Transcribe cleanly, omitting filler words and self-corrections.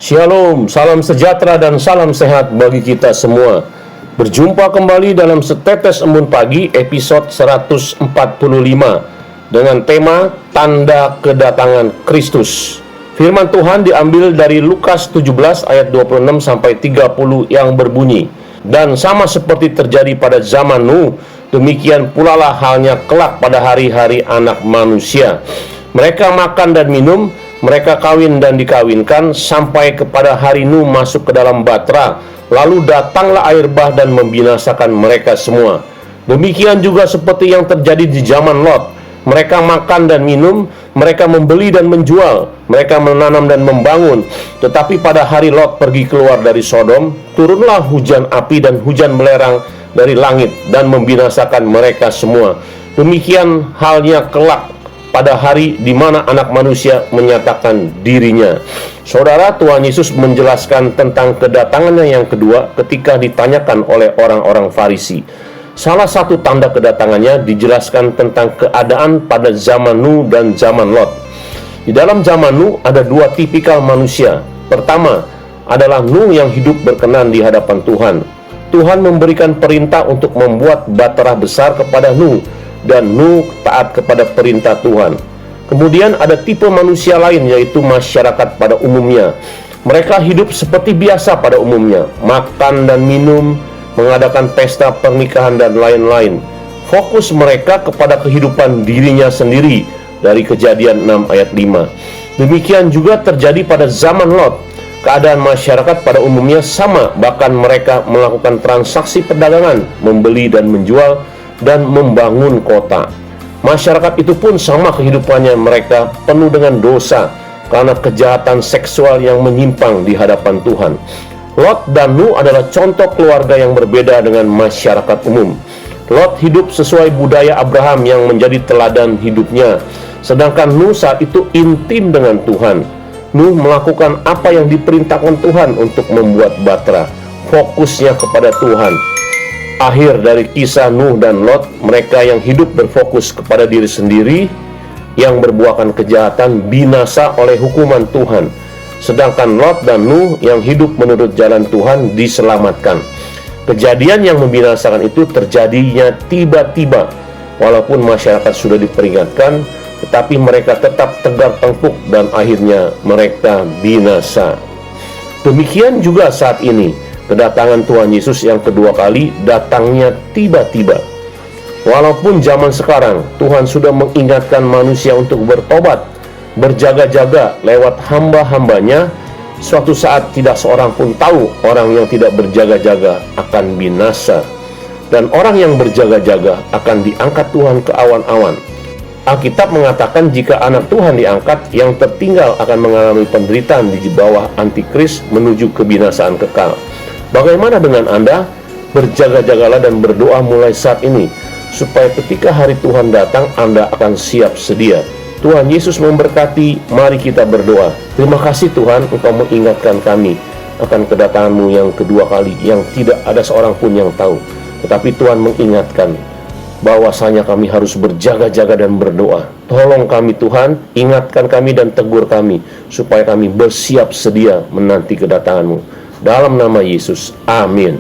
Shalom, salam sejahtera dan salam sehat bagi kita semua. Berjumpa kembali dalam Setetes Embun Pagi episode 145 dengan tema Tanda Kedatangan Kristus. Firman Tuhan diambil dari Lukas 17 ayat 26 sampai 30 yang berbunyi, "Dan sama seperti terjadi pada zaman Nuh, demikian pula lah halnya kelak pada hari-hari Anak Manusia. Mereka makan dan minum, mereka kawin dan dikawinkan, sampai kepada hari Nuh masuk ke dalam batra. Lalu datanglah air bah dan membinasakan mereka semua. Demikian juga seperti yang terjadi di zaman Lot. Mereka makan dan minum, mereka membeli dan menjual, mereka menanam dan membangun. Tetapi pada hari Lot pergi keluar dari Sodom, turunlah hujan api dan hujan belerang dari langit dan membinasakan mereka semua. Demikian halnya kelak pada hari di mana Anak Manusia menyatakan dirinya." Saudara, Tuhan Yesus menjelaskan tentang kedatangannya yang kedua ketika ditanyakan oleh orang-orang Farisi. Salah satu tanda kedatangannya dijelaskan tentang keadaan pada zaman Nuh dan zaman Lot. Di dalam zaman Nuh ada dua tipikal manusia. Pertama adalah Nuh yang hidup berkenan di hadapan Tuhan. Tuhan memberikan perintah untuk membuat bahtera besar kepada Nuh, dan Nuh taat kepada perintah Tuhan. Kemudian ada tipe manusia lain, yaitu masyarakat pada umumnya. Mereka hidup seperti biasa pada umumnya, makan dan minum, mengadakan pesta pernikahan dan lain-lain. Fokus mereka kepada kehidupan dirinya sendiri dari Kejadian 6 ayat 5. Demikian juga terjadi pada zaman Lot. Keadaan masyarakat pada umumnya sama, bahkan mereka melakukan transaksi perdagangan, membeli dan menjual, dan membangun kota. Masyarakat itu pun sama kehidupannya, mereka penuh dengan dosa karena kejahatan seksual yang menyimpang di hadapan Tuhan. Lot dan Nuh adalah contoh keluarga yang berbeda dengan masyarakat umum. Lot hidup sesuai budaya Abraham yang menjadi teladan hidupnya, sedangkan Nuh saat itu intim dengan Tuhan. Nuh melakukan apa yang diperintahkan Tuhan untuk membuat bahtera, fokusnya kepada Tuhan. Akhir dari kisah Nuh dan Lot, mereka yang hidup berfokus kepada diri sendiri, yang berbuahkan kejahatan, binasa oleh hukuman Tuhan. Sedangkan Lot dan Nuh yang hidup menurut jalan Tuhan diselamatkan. Kejadian yang membinasakan itu terjadinya tiba-tiba. Walaupun masyarakat sudah diperingatkan, tetapi mereka tetap tegar tengkuk dan akhirnya mereka binasa. Demikian juga saat ini. Kedatangan Tuhan Yesus yang kedua kali datangnya tiba-tiba. Walaupun zaman sekarang Tuhan sudah mengingatkan manusia untuk bertobat, berjaga-jaga lewat hamba-hambanya, suatu saat tidak seorang pun tahu orang yang tidak berjaga-jaga akan binasa, dan orang yang berjaga-jaga akan diangkat Tuhan ke awan-awan. Alkitab mengatakan jika anak Tuhan diangkat, yang tertinggal akan mengalami penderitaan di bawah antikris menuju kebinasaan kekal. Bagaimana dengan Anda? Berjaga-jagalah dan berdoa mulai saat ini, supaya ketika hari Tuhan datang, Anda akan siap sedia. Tuhan Yesus memberkati. Mari kita berdoa. Terima kasih Tuhan, Engkau mengingatkan kami akan kedatangan-Mu yang kedua kali, yang tidak ada seorang pun yang tahu. Tetapi Tuhan mengingatkan bahwasanya kami harus berjaga-jaga dan berdoa. Tolong kami Tuhan, ingatkan kami dan tegur kami, supaya kami bersiap sedia menanti kedatangan-Mu. Dalam nama Yesus, amin.